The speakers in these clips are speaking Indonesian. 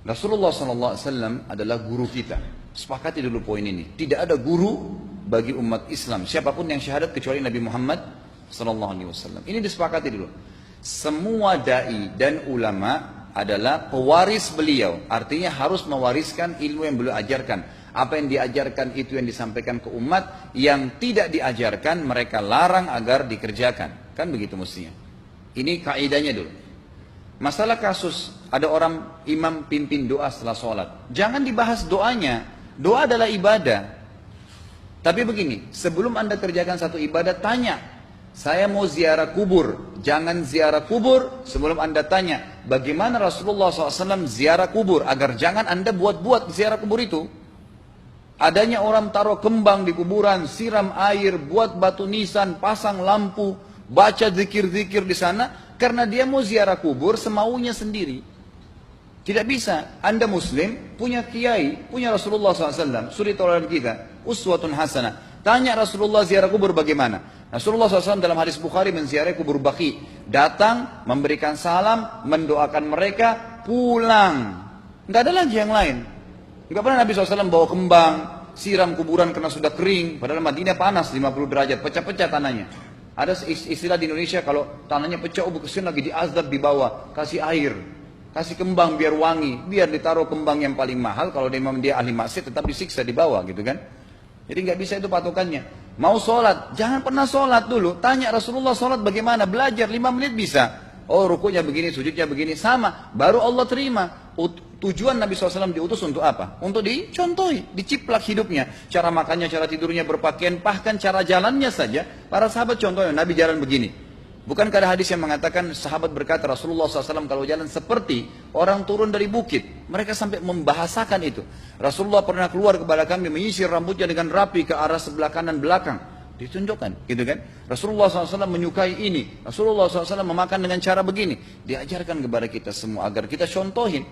Rasulullah SAW adalah guru kita. Sepakati dulu poin ini. Tidak ada guru bagi umat Islam siapapun yang syahadat kecuali Nabi Muhammad SAW. Ini disepakati dulu. Semua dai dan ulama adalah pewaris beliau. Artinya harus mewariskan ilmu yang beliau ajarkan. Apa yang diajarkan itu yang disampaikan ke umat. Yang tidak diajarkan mereka larang agar dikerjakan. Kan begitu mestinya. Ini kaidahnya dulu. Masalah kasus ada orang imam pimpin doa setelah sholat. Jangan dibahas doanya. Doa adalah ibadah. Tapi begini, sebelum anda kerjakan satu ibadah, tanya. Saya mau ziarah kubur. Jangan ziarah kubur sebelum anda tanya. Bagaimana Rasulullah SAW ziarah kubur. Agar jangan anda buat-buat ziarah kubur itu. Adanya orang taruh kembang di kuburan, siram air, buat batu nisan, pasang lampu, baca zikir-zikir di sana. Karena dia mau ziarah kubur semaunya sendiri. Tidak bisa. Anda muslim, punya kiai, punya Rasulullah SAW. Suri toladan kita. Uswatun hasanah. Tanya Rasulullah ziarah kubur bagaimana? Rasulullah SAW dalam hadis Bukhari menziarahi kubur Baqi. Datang, memberikan salam, mendoakan mereka, pulang. Nggak ada lagi yang lain. Nggak pernah Nabi SAW bawa kembang, siram kuburan karena sudah kering. Padahal Madinah panas 50 derajat, pecah-pecah tanahnya. Ada istilah di Indonesia kalau tanahnya pecah, kesin lagi diazab di bawah, kasih air, kasih kembang biar wangi, biar ditaruh kembang yang paling mahal. Kalau dia ahli maksiat tetap disiksa di bawah gitu kan. Jadi nggak bisa itu patokannya. Mau sholat, jangan pernah sholat dulu. Tanya Rasulullah sholat bagaimana, belajar 5 menit bisa. Oh rukunya begini, sujudnya begini, sama. Baru Allah terima. Tujuan Nabi SAW diutus untuk apa? Untuk dicontohi, diciplak hidupnya. Cara makannya, cara tidurnya, berpakaian, bahkan cara jalannya saja. Para sahabat contohnya, Nabi jalan begini. Bukankah ada hadis yang mengatakan sahabat berkata Rasulullah SAW kalau jalan seperti orang turun dari bukit. Mereka sampai membahasakan itu. Rasulullah pernah keluar kepada kami menyisir rambutnya dengan rapi ke arah sebelah kanan belakang. Ditunjukkan, gitu kan? Rasulullah SAW menyukai ini. Rasulullah SAW memakan dengan cara begini. Diajarkan kepada kita semua agar kita contohin.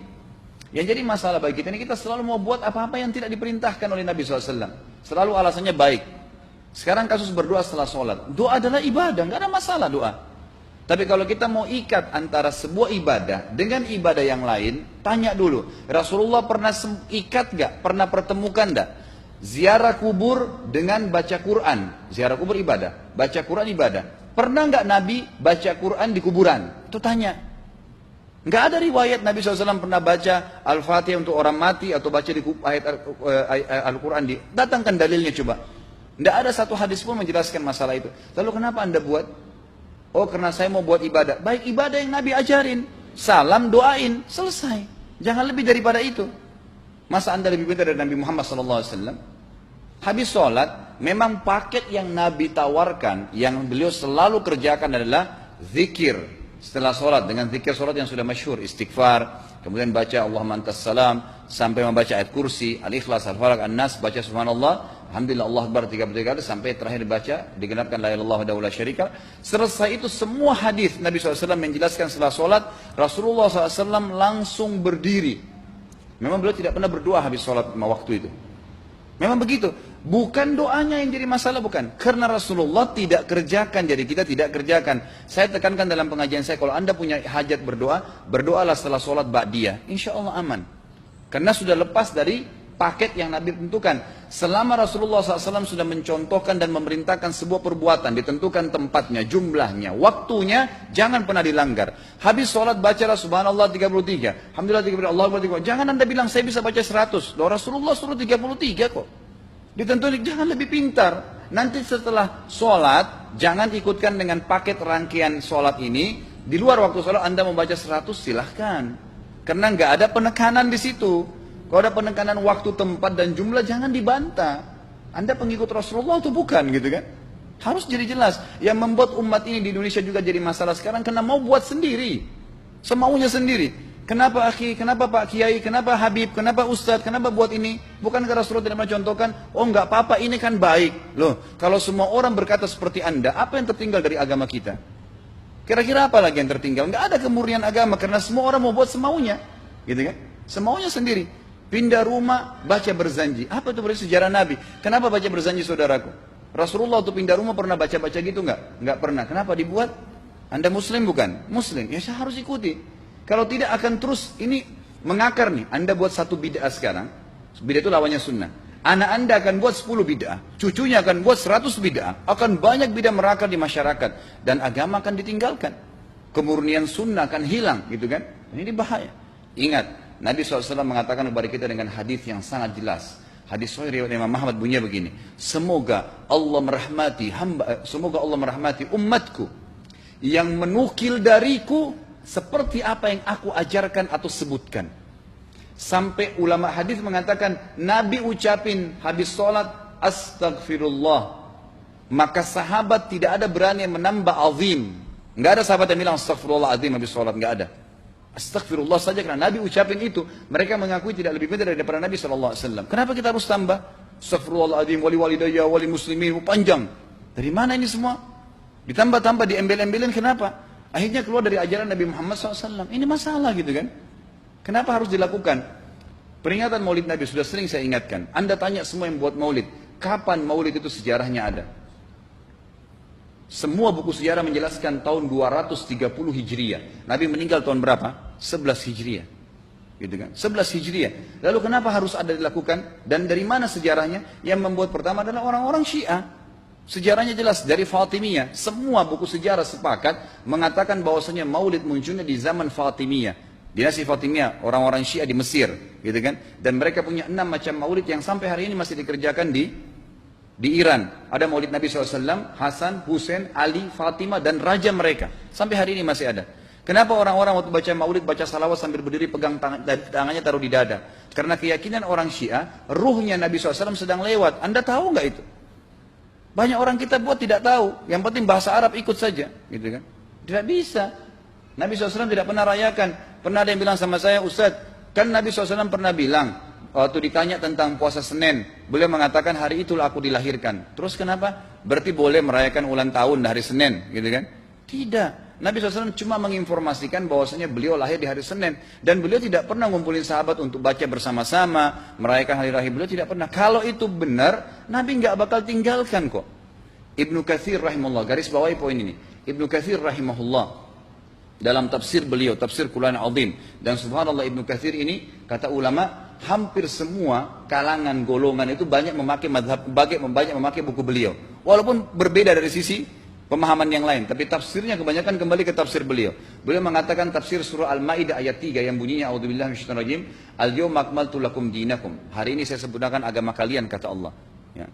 Yang jadi masalah bagi kita ini, kita selalu mau buat apa-apa yang tidak diperintahkan oleh Nabi SAW. Selalu alasannya baik. Sekarang kasus berdoa setelah sholat. Doa adalah ibadah, nggak ada masalah doa. Tapi kalau kita mau ikat antara sebuah ibadah dengan ibadah yang lain, tanya dulu. Rasulullah pernah ikat nggak? Pernah pertemukan nggak? Ziarah kubur dengan baca Quran. Ziarah kubur ibadah, baca Quran ibadah. Pernah nggak Nabi baca Quran di kuburan? Itu tanya. Nggak ada riwayat Nabi SAW pernah baca Al-Fatihah untuk orang mati atau baca di ayat Al-Quran. Datangkan dalilnya coba. Nggak ada satu hadis pun menjelaskan masalah itu. Lalu kenapa anda buat? Oh karena saya mau buat ibadah. Baik ibadah yang Nabi ajarin. Salam doain. Selesai. Jangan lebih daripada itu. Masa anda lebih pintar dari Nabi Muhammad SAW? Habis sholat, memang paket yang Nabi tawarkan, yang beliau selalu kerjakan adalah zikir. Setelah sholat, dengan zikir sholat yang sudah masyhur, istighfar, kemudian baca Allahumma antas salam, sampai membaca ayat kursi, al-ikhlas, al-falaq, an-nas, baca subhanallah, alhamdulillah, Allah akbar 33 kali, sampai terakhir baca, digenapkan la ilaha illallah wahdahu la syarika. Selesai itu semua hadis Nabi SAW menjelaskan setelah sholat, Rasulullah SAW langsung berdiri. Memang beliau tidak pernah berdoa habis sholat 5 waktu itu. Memang begitu. Bukan doanya yang jadi masalah, bukan. Karena Rasulullah tidak kerjakan, jadi kita tidak kerjakan. Saya tekankan dalam pengajian saya, kalau anda punya hajat berdoa, berdoalah setelah sholat ba'diyah. Insya Allah aman. Karena sudah lepas dari paket yang Nabi tentukan. Selama Rasulullah SAW sudah mencontohkan dan memerintahkan sebuah perbuatan, ditentukan tempatnya, jumlahnya, waktunya, jangan pernah dilanggar. Habis sholat bacalah subhanallah 33, alhamdulillah 33, Allah Akbar 33. Jangan anda bilang saya bisa baca 100. Loh, Rasulullah suruh 33 kok. Ditentukan, jangan lebih pintar. Nanti setelah sholat, jangan ikutkan dengan paket rangkaian sholat ini. Di luar waktu sholat anda membaca 100, silahkan. Karena nggak ada penekanan di situ. Kalau ada penekanan waktu, tempat, dan jumlah, jangan dibantah. Anda pengikut Rasulullah atau bukan gitu kan? Harus jadi jelas. Yang membuat umat ini di Indonesia juga jadi masalah sekarang, karena mau buat sendiri. Semaunya sendiri. Kenapa akhi, kenapa Pak Kiai, kenapa Habib, kenapa Ustadz, kenapa buat ini? Bukankah Rasulullah tidak mencontohkan? Oh enggak apa-apa, ini kan baik. Loh, kalau semua orang berkata seperti anda, apa yang tertinggal dari agama kita? Kira-kira apa lagi yang tertinggal? Enggak ada kemurnian agama, karena semua orang mau buat semaunya. Gitu kan? Semaunya sendiri. Pindah rumah, baca berzanji. Apa itu berarti sejarah Nabi? Kenapa baca berzanji saudaraku? Rasulullah untuk pindah rumah pernah baca-baca gitu enggak? Enggak pernah. Kenapa dibuat? Anda muslim bukan? Muslim. Ya saya harus ikuti. Kalau tidak akan terus ini mengakar nih. Anda buat satu bid'ah sekarang, bid'ah itu lawannya sunnah. Anak Anda akan buat 10 bid'ah, cucunya akan buat 100 bid'ah, akan banyak bid'ah merakar di masyarakat, dan agama akan ditinggalkan. Kemurnian sunnah akan hilang, gitu kan? Ini bahaya. Ingat, Nabi SAW mengatakan kepada kita dengan hadis yang sangat jelas. Hadis sahih riwayat Imam Ahmad bunyinya begini. Semoga Allah merahmati umatku yang menukil dariku seperti apa yang aku ajarkan atau sebutkan. Sampai ulama hadis mengatakan Nabi ucapin habis sholat astagfirullah, maka sahabat tidak ada berani yang menambah azim. Nggak ada sahabat yang bilang astagfirullah azim habis sholat, nggak ada. Astagfirullah saja karena Nabi ucapin itu. Mereka mengakui tidak lebih benar daripada Nabi SAW. Kenapa kita harus tambah? Astagfirullahaladzim, wali walidayya, wali muslimin, panjang. Dari mana ini semua? Ditambah-tambah, diembel-embelin, kenapa? Akhirnya keluar dari ajaran Nabi Muhammad SAW. Ini masalah gitu kan? Kenapa harus dilakukan? Peringatan maulid Nabi sudah sering saya ingatkan. Anda tanya semua yang buat maulid, kapan maulid itu sejarahnya ada? Semua buku sejarah menjelaskan tahun 230 Hijriah. Nabi meninggal tahun berapa? 11 Hijriah. Gitu kan? 11 Hijriah. Lalu kenapa harus ada dilakukan? Dan dari mana sejarahnya? Yang membuat pertama adalah orang-orang Syiah. Sejarahnya jelas dari Fatimiyah. Semua buku sejarah sepakat mengatakan bahwasanya maulid munculnya di zaman Fatimiyah. Dinasti Fatimiyah, orang-orang Syiah di Mesir, gitu kan? Dan mereka punya 6 macam maulid yang sampai hari ini masih dikerjakan di Iran. Ada maulid Nabi SAW, Hasan, Husain, Ali, Fatimah, dan raja mereka. Sampai hari ini masih ada. Kenapa orang-orang waktu baca maulid, baca salawat sambil berdiri pegang tangannya taruh di dada? Karena keyakinan orang Syiah, ruhnya Nabi SAW sedang lewat. Anda tahu nggak itu? Banyak orang kita buat tidak tahu. Yang penting bahasa Arab ikut saja, gitu kan? Tidak bisa. Nabi SAW tidak pernah rayakan. Pernah ada yang bilang sama saya, Ustaz, kan Nabi SAW pernah bilang, waktu ditanya tentang puasa Senin, beliau mengatakan hari itulah aku dilahirkan. Terus kenapa? Berarti boleh merayakan ulang tahun hari Senin, gitu kan? Tidak. Nabi SAW cuma menginformasikan bahwasanya beliau lahir di hari Senin. Dan beliau tidak pernah ngumpulin sahabat untuk baca bersama-sama, merayakan hari raya. Beliau tidak pernah. Kalau itu benar, Nabi nggak bakal tinggalkan kok. Ibnu Katsir rahimahullah, garis bawahi poin ini. Ibnu Katsir rahimahullah, dalam tafsir beliau, tafsir Quran Azim. Dan subhanallah Ibnu Katsir ini, kata ulama, hampir semua kalangan golongan itu banyak memakai banyak memakai buku beliau. Walaupun berbeda dari sisi pemahaman yang lain, tapi tafsirnya kebanyakan kembali ke tafsir beliau. Beliau mengatakan tafsir surah Al-Maidah ayat 3 yang bunyinya a'udzubillahi minasyaitonir rajim, al-yawma akmaltu lakum dinakum. Hari ini saya sempurnakan agama kalian, kata Allah. Ya.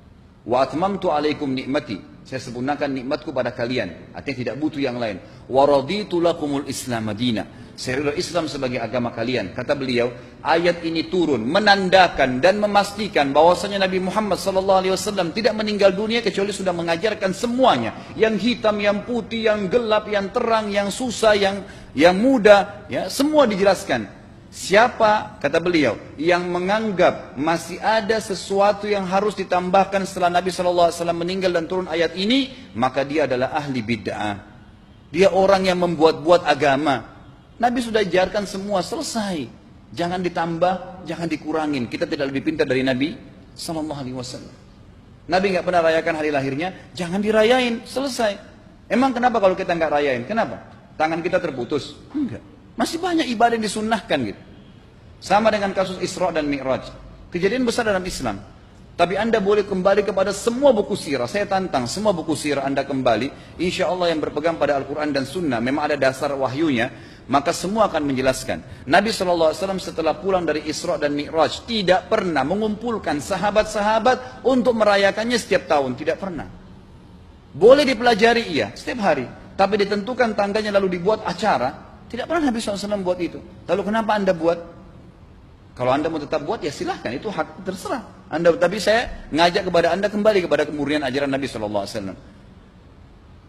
Wa atmamtu alaikum nikmati. Saya sempurnakan nikmatku pada kalian. Artinya tidak butuh yang lain. Wa raditu lakumul Islam madina. Saya ridha Islam sebagai agama kalian. Kata beliau, ayat ini turun menandakan dan memastikan bahwasanya Nabi Muhammad SAW tidak meninggal dunia kecuali sudah mengajarkan semuanya. Yang hitam, yang putih, yang gelap, yang terang, yang susah, yang muda, ya, semua dijelaskan. Siapa, kata beliau, yang menganggap masih ada sesuatu yang harus ditambahkan setelah Nabi SAW meninggal dan turun ayat ini, maka dia adalah ahli bid'ah. Dia orang yang membuat-buat agama. Nabi sudah ajarkan semua, selesai. Jangan ditambah, jangan dikurangin. Kita tidak lebih pintar dari Nabi SAW. Nabi nggak pernah rayakan hari lahirnya, jangan dirayain, selesai. Emang kenapa kalau kita nggak rayain? Kenapa? Tangan kita terputus? Enggak. Masih banyak ibadah yang disunnahkan gitu. Sama dengan kasus Isra dan Mi'raj. Kejadian besar dalam Islam. Tapi Anda boleh kembali kepada semua buku sirah. Saya tantang semua buku sirah Anda kembali. Insya Allah yang berpegang pada Al-Quran dan Sunnah. Memang ada dasar wahyunya. Maka semua akan menjelaskan. Nabi SAW setelah pulang dari Isra dan Mi'raj tidak pernah mengumpulkan sahabat-sahabat untuk merayakannya setiap tahun. Tidak pernah. Boleh dipelajari iya, setiap hari. Tapi ditentukan tanggalnya lalu dibuat acara. Tidak pernah Nabi SAW buat itu. Lalu kenapa Anda buat? Kalau Anda mau tetap buat, ya silahkan. Itu hak terserah Anda. Tapi saya ngajak kepada Anda kembali kepada kemurnian ajaran Nabi SAW.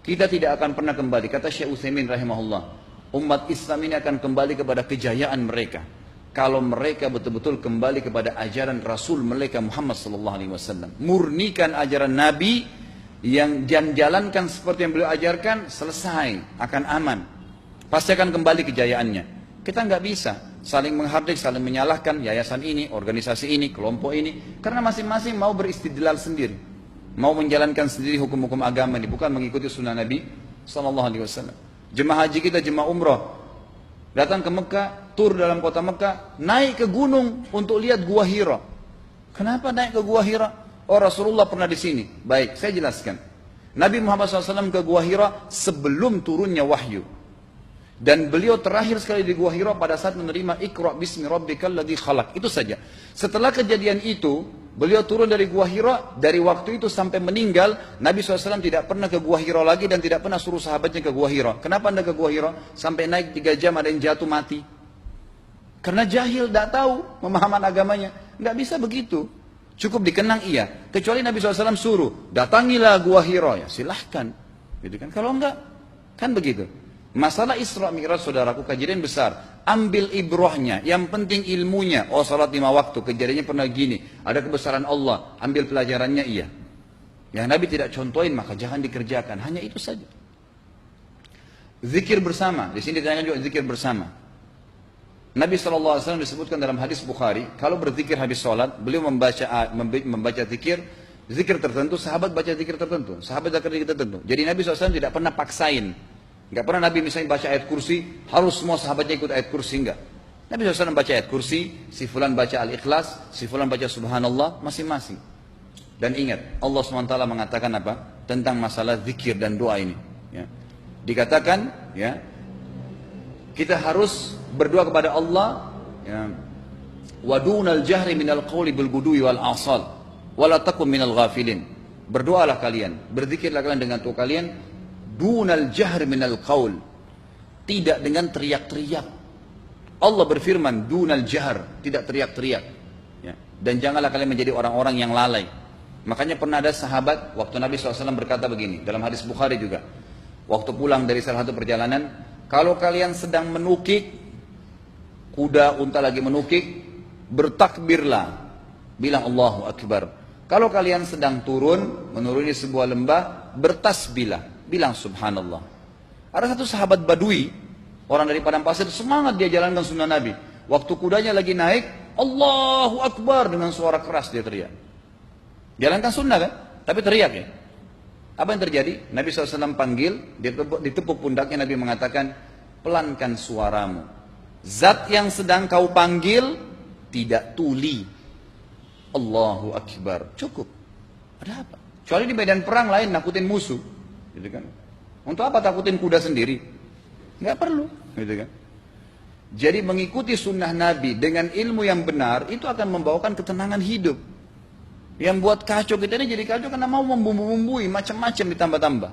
Kita tidak akan pernah kembali. Kata Syekh Utsaimin rahimahullah, umat Islam ini akan kembali kepada kejayaan mereka kalau mereka betul-betul kembali kepada ajaran Rasul mereka Muhammad SAW. Murnikan ajaran Nabi yang jalankan seperti yang beliau ajarkan, selesai, akan aman. Pasti akan kembali kejayaannya. Kita nggak bisa saling menghardik, saling menyalahkan yayasan ini, organisasi ini, kelompok ini, karena masing-masing mau beristidlal sendiri, mau menjalankan sendiri hukum-hukum agama ini, bukan mengikuti sunnah Nabi SAW. Jemaah haji kita, jemaah umrah, datang ke Mekah, tur dalam kota Mekah, naik ke gunung untuk lihat Gua Hira. Kenapa naik ke Gua Hira? Oh, Rasulullah pernah di sini. Baik, saya jelaskan. Nabi Muhammad SAW ke Gua Hira sebelum turunnya wahyu. Dan beliau terakhir sekali di Gua Hira pada saat menerima Iqra bismi rabbikal ladzi khalaq. Itu saja. Setelah kejadian itu, beliau turun dari Gua Hira, dari waktu itu sampai meninggal, Nabi SAW tidak pernah ke Gua Hira lagi dan tidak pernah suruh sahabatnya ke Gua Hira. Kenapa anda ke Gua Hira? Sampai naik 3 jam ada yang jatuh mati. Karena jahil, tidak tahu pemahaman agamanya. Nggak bisa begitu. Cukup dikenang iya. Kecuali Nabi SAW suruh, datangilah Gua Hira. Ya silahkan. Gitu kan? Kalau enggak, kan begitu. Masalah Isra Mi'raj, saudaraku, kejadian besar. Ambil ibrahnya, yang penting ilmunya. Oh, salat 5 waktu, kejadiannya pernah gini. Ada kebesaran Allah, ambil pelajarannya iya. Yang Nabi tidak contohin, maka jangan dikerjakan. Hanya itu saja. Zikir bersama, di sini ditanyakan juga zikir bersama. Nabi SAW disebutkan dalam hadis Bukhari, kalau berzikir habis sholat, beliau membaca zikir tertentu, sahabat baca zikir tertentu, sahabat baca zikir tertentu. Jadi Nabi SAW tidak pernah paksain. Enggak pernah Nabi misalnya baca ayat kursi, harus semua sahabatnya ikut ayat kursi, enggak. Nabi SAW baca ayat kursi, si fulan baca al-ikhlas, si fulan baca subhanallah, masing-masing. Dan ingat, Allah SWT mengatakan apa? Tentang masalah zikir dan doa ini. Ya. Dikatakan, ya, kita harus berdoa kepada Allah, ya, wadunal jahri minal qawli bil gudui wal asal, wala takum minal ghafilin. Berdoalah kalian, berzikirlah kalian dengan doa kalian, dunal jahr minal qaul, tidak dengan teriak-teriak. Allah berfirman dunal jahr, tidak teriak-teriak, ya. Dan janganlah kalian menjadi orang-orang yang lalai. Makanya pernah ada sahabat, waktu Nabi SAW berkata begini, dalam hadis Bukhari juga, waktu pulang dari salah satu perjalanan, kalau kalian sedang menukik, kuda unta lagi menukik, bertakbirlah, bilang Allahu Akbar. Kalau kalian sedang turun, menuruni sebuah lembah, bertasbihlah, bilang subhanallah. Ada satu sahabat badui, orang dari padang pasir, semangat dia jalankan sunnah Nabi. Waktu kudanya lagi naik, Allahu Akbar, dengan suara keras dia teriak. Jalankan sunnah kan? Tapi teriak ya. Apa yang terjadi? Nabi SAW panggil, ditepuk pundaknya, Nabi mengatakan, pelankan suaramu. Zat yang sedang kau panggil tidak tuli. Allahu Akbar. Cukup. Ada apa? Kecuali di medan perang lain nakutin musuh. Gitu kan? Untuk apa takutin kuda sendiri? Nggak perlu, gitu kan? Jadi mengikuti sunnah Nabi dengan ilmu yang benar itu akan membawakan ketenangan hidup. Yang buat kacau kita ini jadi kacau karena mau membumbu-bumbui macam-macam ditambah-tambah.